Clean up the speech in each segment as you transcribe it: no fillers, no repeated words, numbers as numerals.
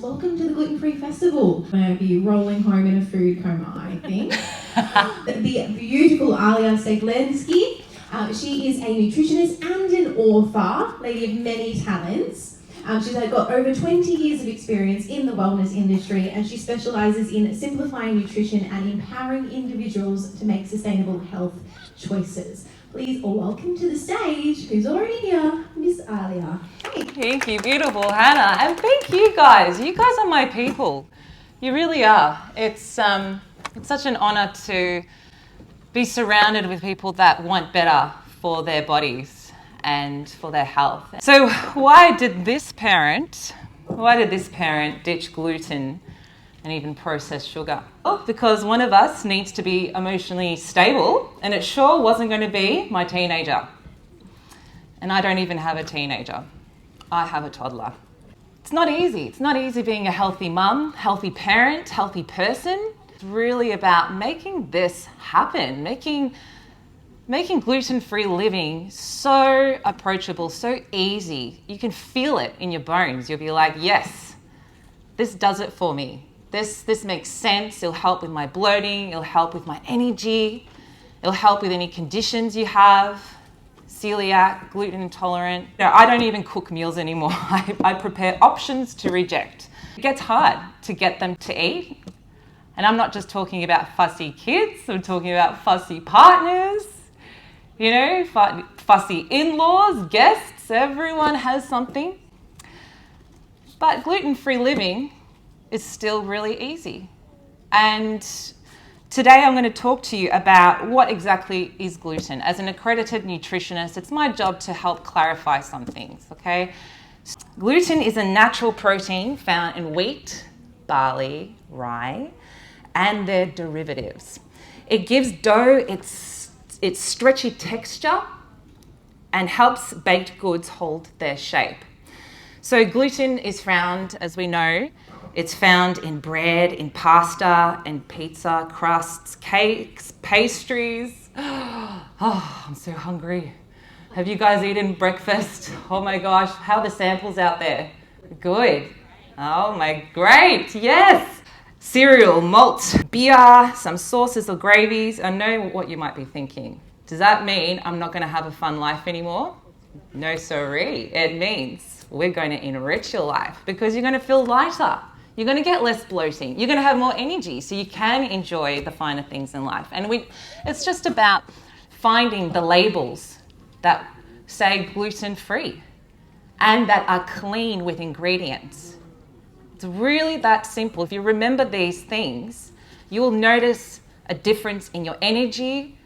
Welcome to the Gluten Free Festival. I'm going to be rolling home in a food coma, I think. The beautiful Alia Steglinski. She is a nutritionist and an author, lady of many talents. She's got over 20 years of experience in the wellness industry, and she specialises in simplifying nutrition and empowering individuals to make sustainable health choices. Please welcome to the stage, who's already here, Miss Alia. Hey. Thank you, beautiful Hannah, and thank you guys. You guys are my people. You really are. It's such an honour to be surrounded with people that want better for their bodies and for their health. So why did this parent ditch gluten and even processed sugar? Well, because one of us needs to be emotionally stable, and it sure wasn't going to be my teenager. And I don't even have a teenager. I have a toddler. It's not easy. It's not easy being a healthy mum, healthy parent, healthy person. It's really about making this happen, making gluten-free living so approachable, so easy. You can feel it in your bones. You'll be like, yes, this does it for me. This makes sense. It'll help with my bloating. It'll help with my energy. It'll help with any conditions you have. Celiac, gluten intolerant. I don't even cook meals anymore. I prepare options to reject. It gets hard to get them to eat. And I'm not just talking about fussy kids. I'm talking about fussy partners, fussy in-laws, guests. Everyone has something. But gluten-free living is still really easy. And today I'm going to talk to you about what exactly is gluten. As an accredited nutritionist, it's my job to help clarify some things, okay? Gluten is a natural protein found in wheat, barley, rye, and their derivatives. It gives dough its stretchy texture and helps baked goods hold their shape. So gluten is found, as we know, it's found in bread, in pasta, in pizza, crusts, cakes, pastries. Oh, I'm so hungry. Have you guys eaten breakfast? Oh my gosh, how are the samples out there? Good. Oh my, great, yes. Cereal, malt, beer, some sauces or gravies. I know what you might be thinking. Does that mean I'm not going to have a fun life anymore? No siree. It means we're going to enrich your life because you're going to feel lighter. You're going to get less bloating. You're going to have more energy so you can enjoy the finer things in life. And it's just about finding the labels that say gluten-free and that are clean with ingredients. It's really that simple. If you remember these things, you will notice a difference in your energy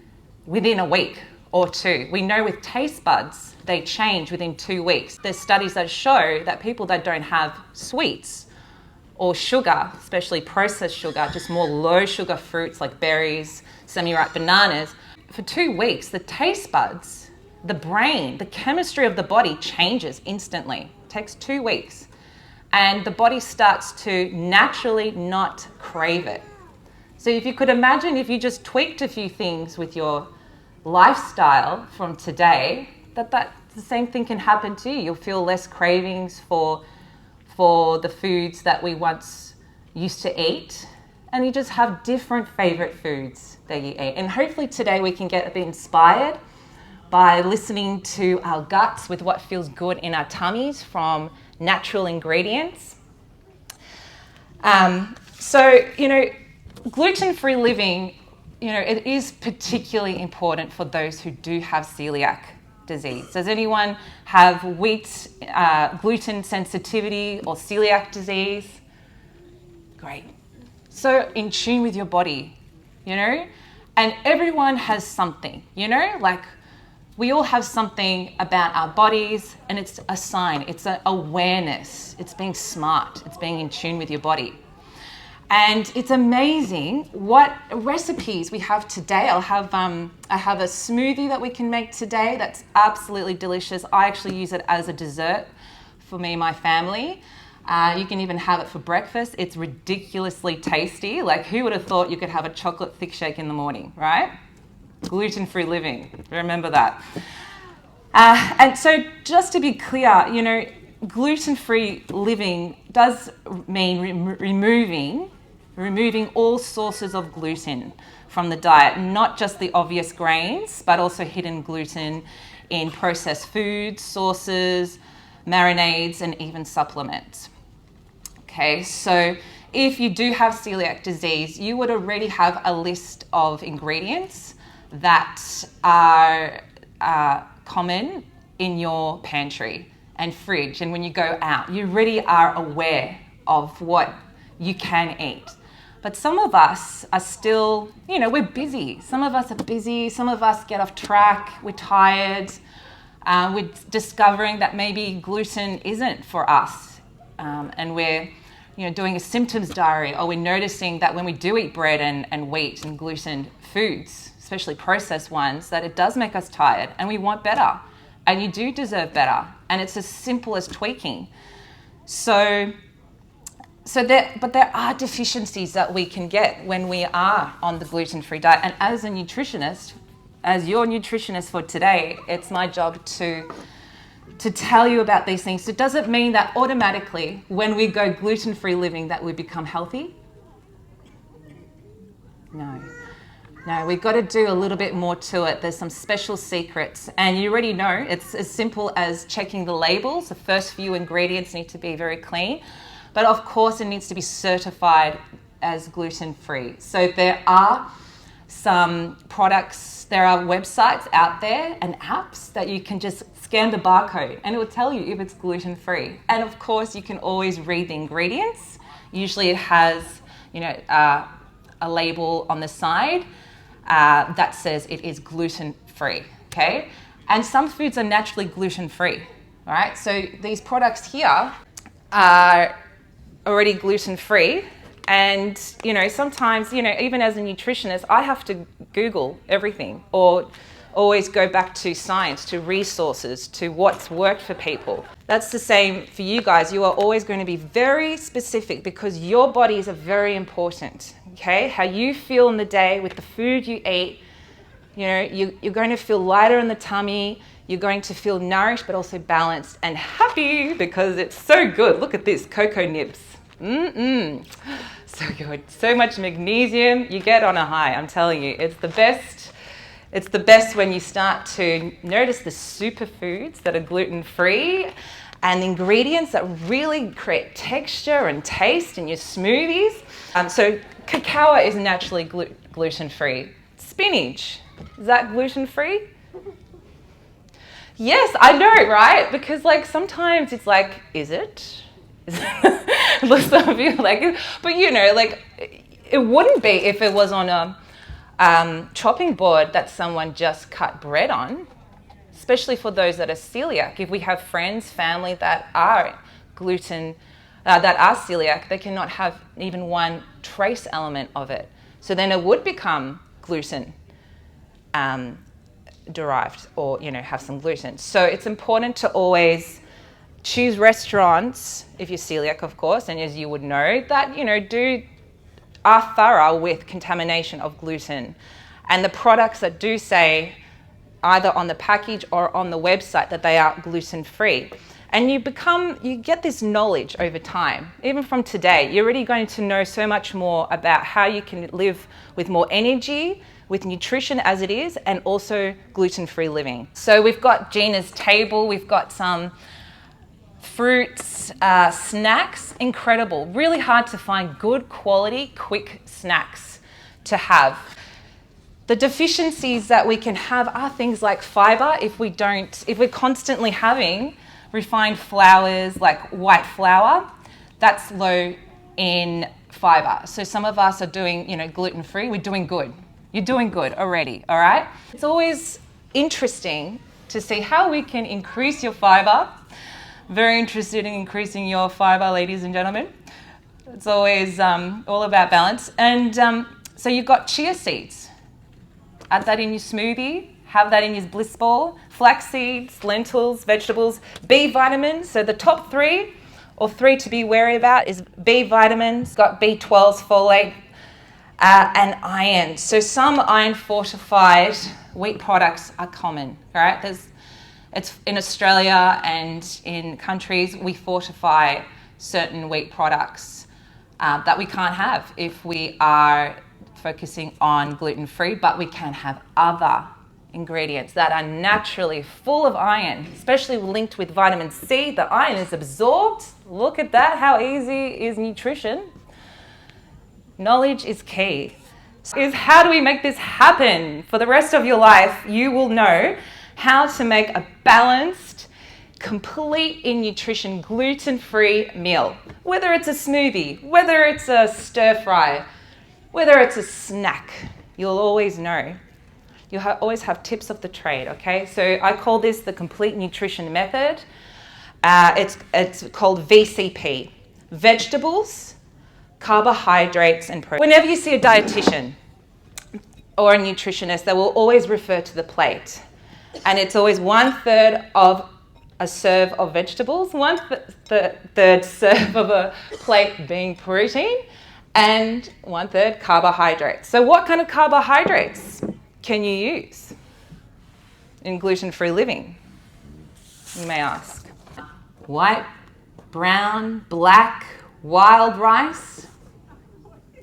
within a week or two. We know with taste buds, they change within 2 weeks. There's studies that show that people that don't have sweets or sugar, especially processed sugar, just more low sugar fruits like berries, semi-ripe bananas, for 2 weeks, the taste buds, the brain, the chemistry of the body changes instantly. It takes 2 weeks. And the body starts to naturally not crave it. So if you could imagine if you just tweaked a few things with your lifestyle from today, that the same thing can happen to you. You'll feel less cravings for the foods that we once used to eat, and you just have different favorite foods that you eat. And hopefully today we can get a bit inspired by listening to our guts with what feels good in our tummies from natural ingredients. Gluten-free living, it is particularly important for those who do have celiac disease. Does anyone have gluten sensitivity or celiac disease? Great. So in tune with your body, and everyone has something, like we all have something about our bodies, and it's a sign, it's an awareness, it's being smart, it's being in tune with your body. And it's amazing what recipes we have today. I have a smoothie that we can make today that's absolutely delicious. I actually use it as a dessert for me and my family. You can even have it for breakfast. It's ridiculously tasty. Like, who would have thought you could have a chocolate thick shake in the morning, right? Gluten-free living. Remember that. And so just to be clear, gluten-free living does mean removing all sources of gluten from the diet, not just the obvious grains, but also hidden gluten in processed foods, sauces, marinades, and even supplements. Okay, so if you do have celiac disease, you would already have a list of ingredients that are common in your pantry and fridge, and when you go out, you already are aware of what you can eat. But some of us are still, we're busy. Some of us are busy. Some of us get off track. We're tired. We're discovering that maybe gluten isn't for us. And we're, doing a symptoms diary, or we're noticing that when we do eat bread and wheat and gluten foods, especially processed ones, that it does make us tired and we want better. And you do deserve better. And it's as simple as tweaking. But there are deficiencies that we can get when we are on the gluten-free diet. And as a nutritionist, as your nutritionist for today, it's my job to tell you about these things. So does it mean that automatically when we go gluten-free living that we become healthy? No, we've got to do a little bit more to it. There's some special secrets. And you already know it's as simple as checking the labels. The first few ingredients need to be very clean. But of course, it needs to be certified as gluten-free. So there are some products, there are websites out there and apps that you can just scan the barcode and it will tell you if it's gluten-free. And of course, you can always read the ingredients. Usually it has, a label on the side that says it is gluten-free, okay? And some foods are naturally gluten-free, all right? So these products here are already gluten-free, and sometimes even as a nutritionist I have to Google everything or always go back to science, to resources, to what's worked for people. That's the same for you guys. You are always going to be very specific because your bodies are very important, okay? How you feel in the day with the food you eat, you're going to feel lighter in the tummy. You're going to feel nourished but also balanced and happy because it's so good. Look at this, cocoa nibs. So good. So much magnesium. You get on a high, I'm telling you. It's the best. It's the best when you start to notice the superfoods that are gluten-free and ingredients that really create texture and taste in your smoothies. So cacao is naturally gluten-free. Spinach, is that gluten-free? Yes, I know, right? Because sometimes it's is it? Some of you but it wouldn't be if it was on a chopping board that someone just cut bread on, especially for those that are celiac. If we have friends, family that are that are celiac, they cannot have even one trace element of it. So then it would become gluten derived or, have some gluten. So it's important to always choose restaurants, if you're celiac, of course, and as you would know, that, are thorough with contamination of gluten. And the products that do say, either on the package or on the website, that they are gluten-free. And you get this knowledge over time. Even from today, you're already going to know so much more about how you can live with more energy, with nutrition as it is, and also gluten-free living. So we've got Gina's table, we've got some fruits, snacks, incredible. Really hard to find good quality, quick snacks to have. The deficiencies that we can have are things like fiber. If we're constantly having refined flours like white flour, that's low in fiber. So some of us are doing, gluten-free. We're doing good. You're doing good already, all right? It's always interesting to see how we can increase your fiber. Very interested in increasing your fiber, ladies and gentlemen. It's always all about balance. And so you've got chia seeds. Add that in your smoothie. Have that in your bliss ball. Flax seeds, lentils, vegetables, B vitamins. So the top three to be wary about is B vitamins. Got B12s, folate, and iron. So some iron fortified wheat products are common, all right? It's in Australia and in countries, we fortify certain wheat products that we can't have if we are focusing on gluten-free, but we can have other ingredients that are naturally full of iron, especially linked with vitamin C. The iron is absorbed. Look at that, how easy is nutrition. Knowledge is key. Is how do we make this happen? For the rest of your life, you will know how to make a balanced, complete in nutrition, gluten-free meal. Whether it's a smoothie, whether it's a stir fry, whether it's a snack, you'll always know. You'll always have tips of the trade, okay? So I call this the complete nutrition method. It's called VCP, vegetables, carbohydrates, and protein. Whenever you see a dietitian or a nutritionist, they will always refer to the plate. And it's always 1/3 of a serve of vegetables, 1/3 serve of a plate being protein, and 1/3 carbohydrates. So what kind of carbohydrates can you use in gluten-free living, you may ask? White, brown, black, wild rice.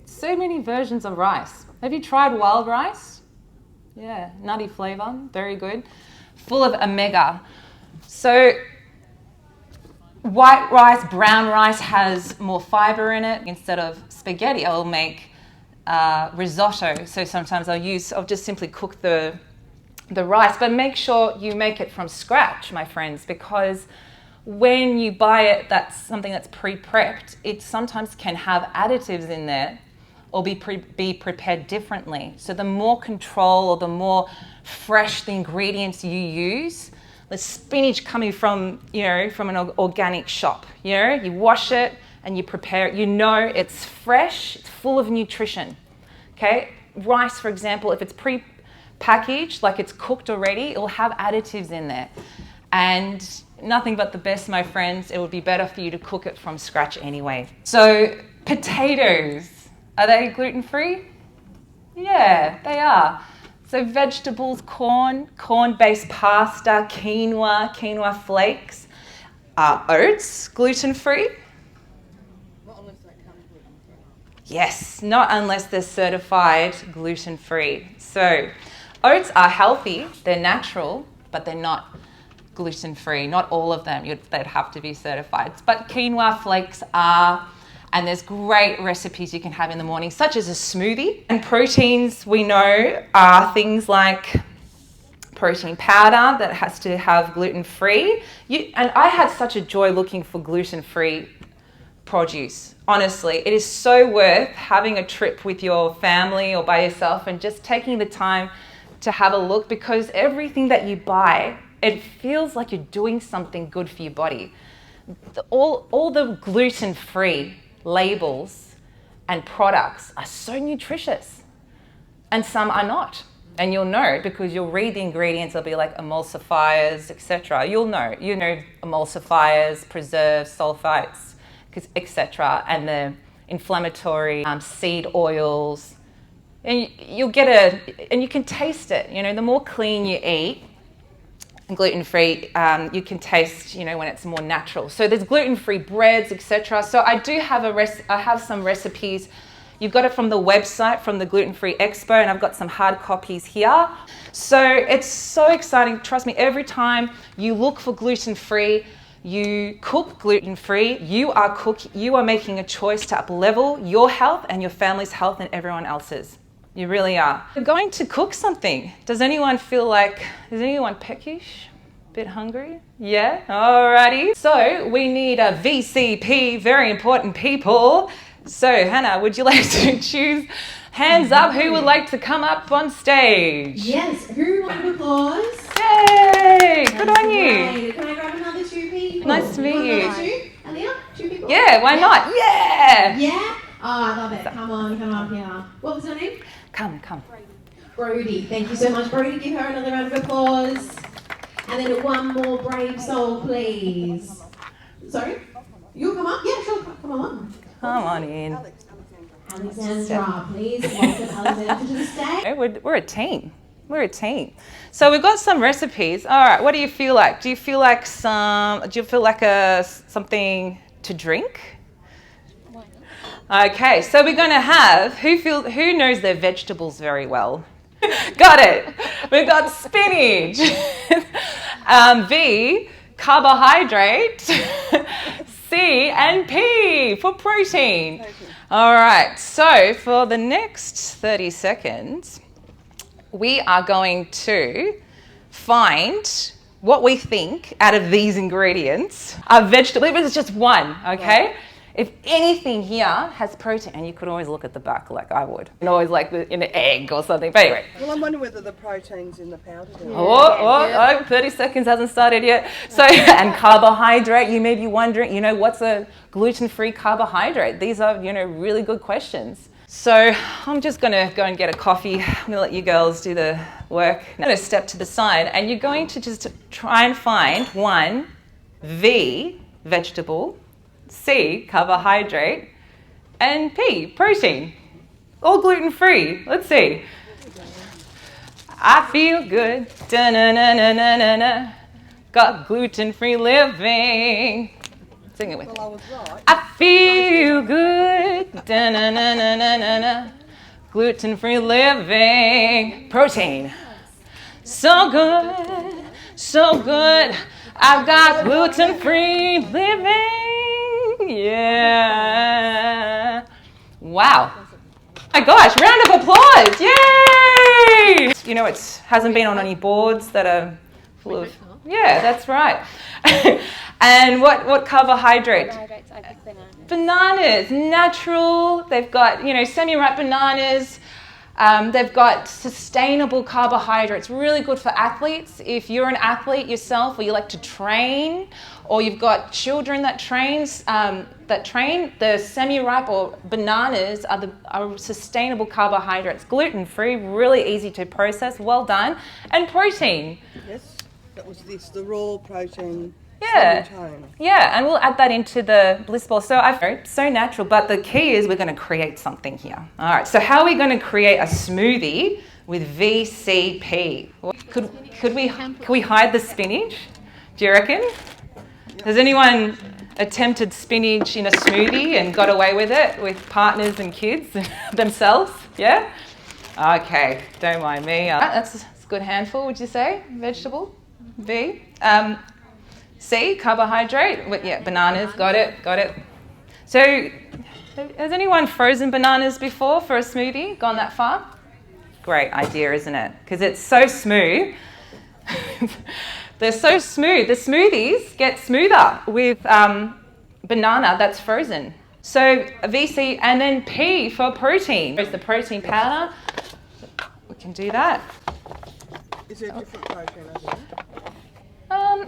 So many versions of rice. Have you tried wild rice? Yeah, nutty flavor, very good. Full of omega. So white rice, brown rice has more fiber in it. Instead of spaghetti, I'll make risotto. So sometimes I'll just simply cook the rice, but make sure you make it from scratch, my friends, because when you buy it, that's something that's pre-prepped, it sometimes can have additives in there or be prepared differently. So the more control or the more fresh the ingredients you use, the spinach coming from, from an organic shop, you wash it and you prepare it, it's fresh, it's full of nutrition, okay? Rice, for example, if it's pre-packaged, like it's cooked already, it will have additives in there. And nothing but the best, my friends. It would be better for you to cook it from scratch anyway. So potatoes, are they gluten-free? Yeah, they are. So vegetables, corn-based pasta, quinoa flakes, oats, gluten-free? Not unless they come gluten-free. Yes, not unless they're certified gluten-free. So oats are healthy, they're natural, but they're not gluten-free. Not all of them, they'd have to be certified. But quinoa flakes are, and there's great recipes you can have in the morning, such as a smoothie. And proteins, we know, are things like protein powder that has to have gluten-free. And I had such a joy looking for gluten-free produce. Honestly, it is so worth having a trip with your family or by yourself and just taking the time to have a look, because everything that you buy, it feels like you're doing something good for your body. All the gluten-free labels and products are so nutritious, and some are not. And you'll know because you'll read the ingredients. They'll be like emulsifiers, etc. You'll know, emulsifiers, preserves, sulfites, etc. And the inflammatory seed oils. And you'll get and you can taste it. The more clean you eat, gluten-free, you can taste, when it's more natural. So there's gluten-free breads, etc. So I do have I have some recipes. You've got it from the website, from the Gluten Free Expo, and I've got some hard copies here. So it's so exciting. Trust me, every time you look for gluten-free, you cook gluten-free, you are making a choice to up-level your health and your family's health and everyone else's. You really are. We're going to cook something. Is anyone peckish? A bit hungry? Yeah? Alrighty. So we need a VCP, very important people. So Hannah, would you like to choose hands up who would like to come up on stage? Yes, who round of applause? Yay! Good on you. Great. Can I grab another two people? Nice to meet you. Another two? Alia, two people? Yeah, why not? Yeah! Yeah? Oh, I love it. Come on here. What was her name? Come. Brody. Thank you so much, Brody. Give her another round of applause. And then one more brave soul, please. Sorry? You'll come up? Yeah, sure. Come on. Come on in. Alexandra, please welcome Alexandra to the stage. We're a team. We're a team. So we've got some recipes. All right, what do you feel like? Do you feel like something to drink? Okay, so we're going to have, who knows their vegetables very well? Got it. We've got spinach. V, carbohydrate. C and P for protein. All right, so for the next 30 seconds, we are going to find what we think out of these ingredients are vegetable. If it's just one, okay? Right. If anything here has protein, and you could always look at the back like I would, and always like in an egg or something, but anyway. Well, I'm wondering whether the protein's in the powder. Oh, 30 seconds hasn't started yet. So, and carbohydrate, you may be wondering, what's a gluten-free carbohydrate? These are, really good questions. So I'm just going to go and get a coffee. I'm going to let you girls do the work. I'm going to step to the side, and you're going to just try and find one, V, vegetable, C, carbohydrate, and P, protein. All gluten-free. Let's see. I feel good. Da-na-na-na-na-na. Got gluten-free living. Sing it with me. Well, I was right. I feel good. Da-na-na-na-na-na. Gluten-free living. Protein. So good. So good. I've got gluten-free living. Yeah. Wow. My gosh, round of applause. Yay! It hasn't been on any boards that are full of... Yeah, that's right. And what carbohydrate? Carbohydrates, I pick bananas. Bananas, natural. They've got, semi-ripe bananas. They've got sustainable carbohydrates, really good for athletes. If you're an athlete yourself, or you like to train, or you've got children that train, the semi-ripe or bananas are sustainable carbohydrates, gluten-free, really easy to process, well done, and protein. Yes, that was the raw protein. Yeah, and we'll add that into the bliss ball. So so natural, but the key is we're going to create something here. All right, so how are we going to create a smoothie with VCP? Could we hide the spinach? Do you reckon? Has anyone attempted spinach in a smoothie and got away with it with partners and kids themselves? Yeah? Okay, don't mind me. That's a good handful, would you say? Vegetable? V? C, carbohydrate. Yeah, bananas, got it. So, has anyone frozen bananas before for a smoothie? Gone that far? Great idea, isn't it? Because it's so smooth. They're so smooth. The smoothies get smoother with banana that's frozen. So, VC and then P for protein. There's the protein powder. We can do that. Is there a different protein, I think?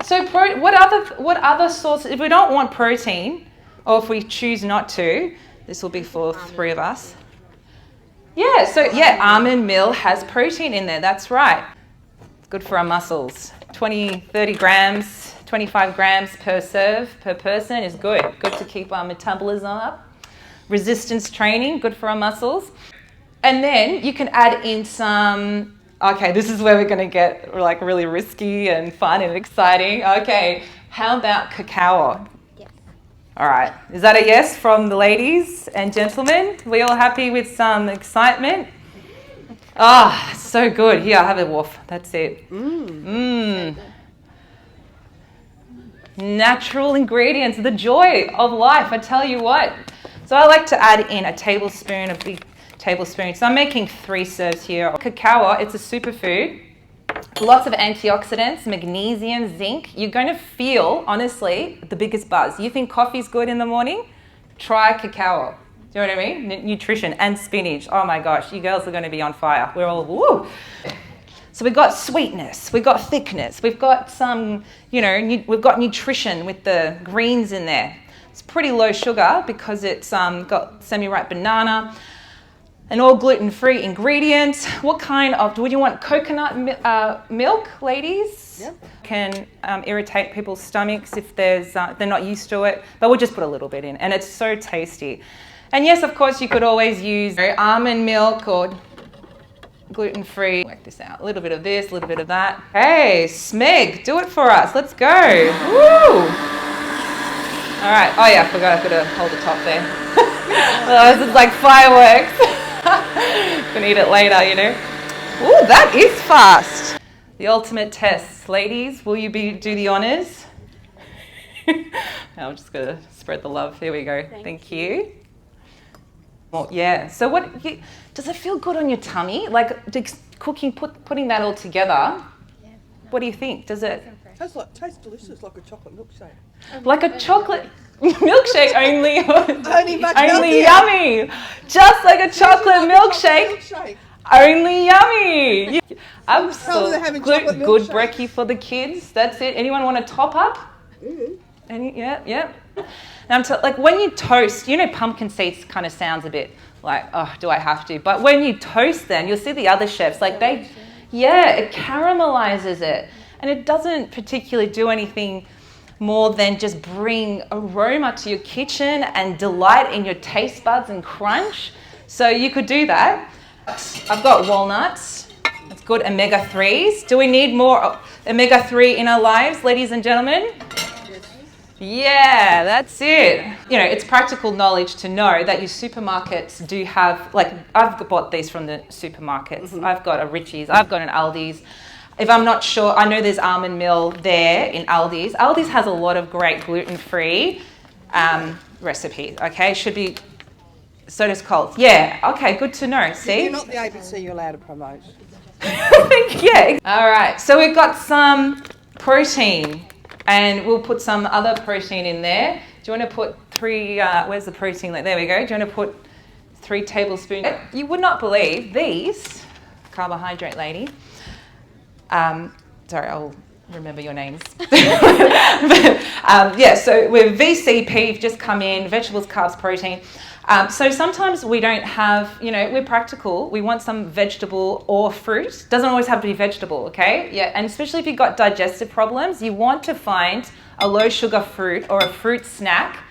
What other sources, if we don't want protein, or if we choose not to, this will be for three of us. Yeah, almond meal has protein in there, that's right. It's good for our muscles. 20, 30 grams, 25 grams per serve per person is good. Good to keep our metabolism up. Resistance training, good for our muscles. And then you can add in some... Okay, this is where we're going to get really risky and fun and exciting. Okay, how about cacao? Yes. All right, is that a yes from the ladies and gentlemen? We all happy with some excitement? So good. Here, have a waff. That's it. Natural ingredients, the joy of life, I tell you what. So I like to add in a tablespoon, a big tablespoon. So I'm making 3 serves here. Cacao, it's a superfood. Lots of antioxidants, magnesium, zinc. You're going to feel, honestly, the biggest buzz. You think coffee's good in the morning? Try cacao. Do you know what I mean? Nutrition and spinach. Oh my gosh, you girls are going to be on fire. We're all, woo! So we've got sweetness, we've got thickness, we've got some, we've got nutrition with the greens in there. It's pretty low sugar because it's got semi-ripe banana. And all gluten-free ingredients. What kind of, would you want coconut milk, ladies? Yep. Can irritate people's stomachs if they're not used to it, but we'll just put a little bit in, and it's so tasty. And yes, of course, you could always use almond milk or gluten-free. Work this out. A little bit of this, a little bit of that. Hey, Smeg, do it for us. Let's go. Woo! All right. Oh yeah, I forgot I've got to hold the top there. Otherwise it's like fireworks. Gonna eat it later, you know. Ooh, that is fast. The ultimate test. Ladies, will you do the honors? I'm just gonna spread the love. Here we go. Thank you. Well, yeah. So does it feel good on your tummy? Like cooking, putting that all together. What do you think? Does it? Tastes delicious, like a chocolate milkshake. Like a chocolate milkshake, only Much only healthier. yummy. Just like a chocolate milkshake. Only yummy. Absolutely. Good brekkie for the kids. That's it. Anyone want to top up? Yeah. Now, like when you toast, you know, pumpkin seeds kind of sounds a bit like, oh, do I have to? But when you toast them, you'll see the other chefs, like it caramelizes it. And it doesn't particularly do anything more than just bring aroma to your kitchen and delight in your taste buds and crunch. So you could do that. I've got walnuts. It's good omega-3s. Do we need more omega-3 in our lives, ladies and gentlemen? Yeah, that's it. You know, it's practical knowledge to know that your supermarkets do have, like, I've bought these from the supermarkets. I've got a Richie's, I've got an Aldi's. If I'm not sure, I know there's almond meal there in Aldi's. Aldi's has a lot of great gluten-free recipes, okay? Should be, so does Coles. Yeah, okay, good to know, see? You're not the ABC you're allowed to promote. Yeah. All right, so we've got some protein. And we'll put some other protein in there. Do you want to put 3, where's the protein? There we go. Do you want to put 3 tablespoons? You would not believe these, carbohydrate lady. Sorry, I'll remember your names. Yeah, so we're VCP, just come in, vegetables, carbs, protein. So sometimes we don't have, you know, we're practical. We want some vegetable or fruit. Doesn't always have to be vegetable, okay? Yeah, and especially if you've got digestive problems, you want to find a low sugar fruit or a fruit snack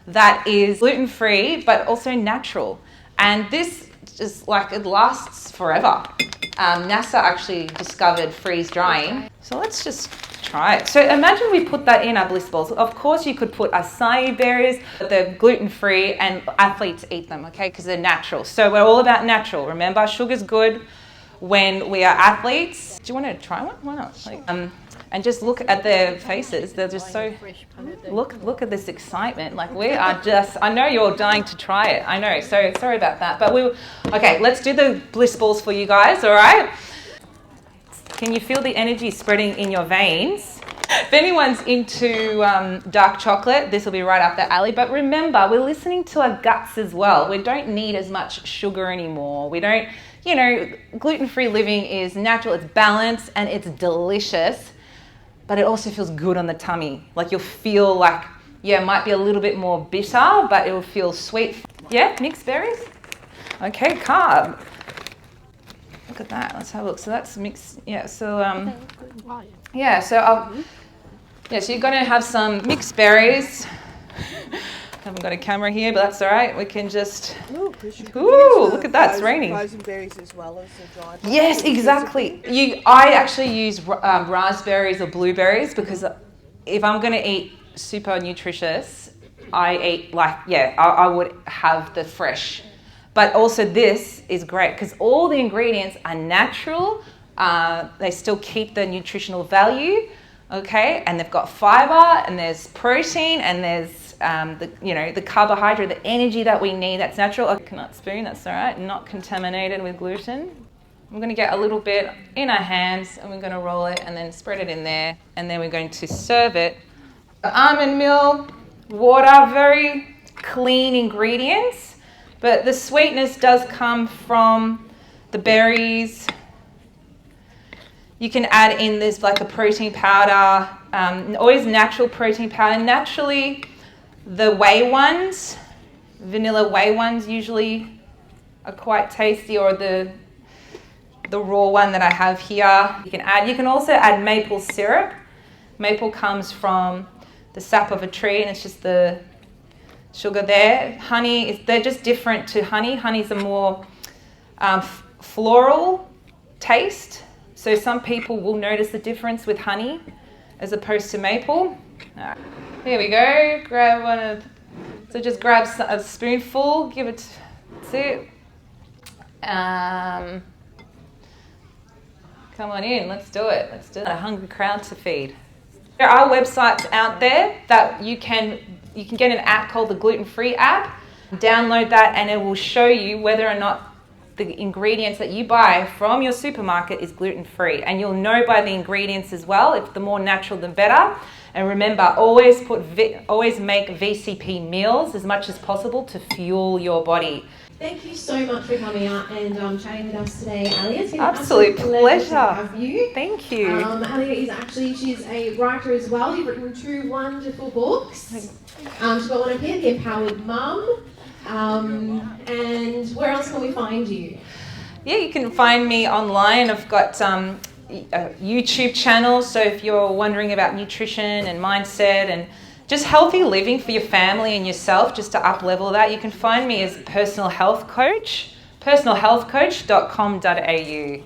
that is gluten-free, but also natural. And this just like, it lasts forever. NASA actually discovered freeze drying. So let's just try it. So imagine we put that in our bliss balls. Of course you could put acai berries, but they're gluten-free and athletes eat them, okay, because they're natural. So we're all about natural. Remember, sugar's good when we are athletes. Do you want to try one? Why not? Like, and just look at their faces. They're just so, look at this excitement. Like we are just, I know you're dying to try it. I know, so sorry about that. But okay, let's do the bliss balls for you guys, all right? Can you feel the energy spreading in your veins? If anyone's into dark chocolate, this will be right up their alley. But remember, we're listening to our guts as well. We don't need as much sugar anymore. We don't, you know, gluten-free living is natural, it's balanced, and it's delicious. But it also feels good on the tummy. Like you'll feel like, yeah, it might be a little bit more bitter, but it will feel sweet. Yeah, mixed berries? Okay, carb. Look at that. Let's have a look. So that's mixed. Yeah. So yeah. So so you're going to have some mixed berries. Haven't got a camera here, but that's all right. We can just. Ooh, look at that. It's raining. Frozen berries as well as the dried. Yes, exactly. I actually use raspberries or blueberries because if I'm going to eat super nutritious, I eat I would have the fresh. But also this is great because all the ingredients are natural. They still keep the nutritional value, okay? And they've got fiber and there's protein and there's the carbohydrate, the energy that we need. That's natural. A coconut spoon, that's all right. Not contaminated with gluten. I'm going to get a little bit in our hands and we're going to roll it and then spread it in there. And then we're going to serve it. Almond meal, water, very clean ingredients. But the sweetness does come from the berries. You can add in this like a protein powder, always natural protein powder. Naturally, the whey ones, vanilla whey ones usually are quite tasty, or the raw one that I have here. You can also add maple syrup. Maple comes from the sap of a tree and it's just the sugar there. Honey, they're just different to honey. Honey's a more floral taste. So some people will notice the difference with honey as opposed to maple. Here we go. Grab one of. So just grab a spoonful. Give it. That's it. Come on in. Let's do it. Let's do it. A hungry crowd to feed. There are websites out there that you can get an app called the Gluten-Free app. Download that and it will show you whether or not the ingredients that you buy from your supermarket is gluten-free. And you'll know by the ingredients as well. If the more natural, the better. And remember, always make VCP meals as much as possible to fuel your body. Thank you so much for coming out and chatting with us today, Alia. It's been an Absolute pleasure to have you. Thank you. Alia is she's a writer as well. You've written 2 wonderful books. She's got one up here, The Empowered Mum. And where else can we find you? Yeah, you can find me online. I've got a YouTube channel, so if you're wondering about nutrition and mindset and just healthy living for your family and yourself, just to up-level that, you can find me as personal health coach, personalhealthcoach.com.au.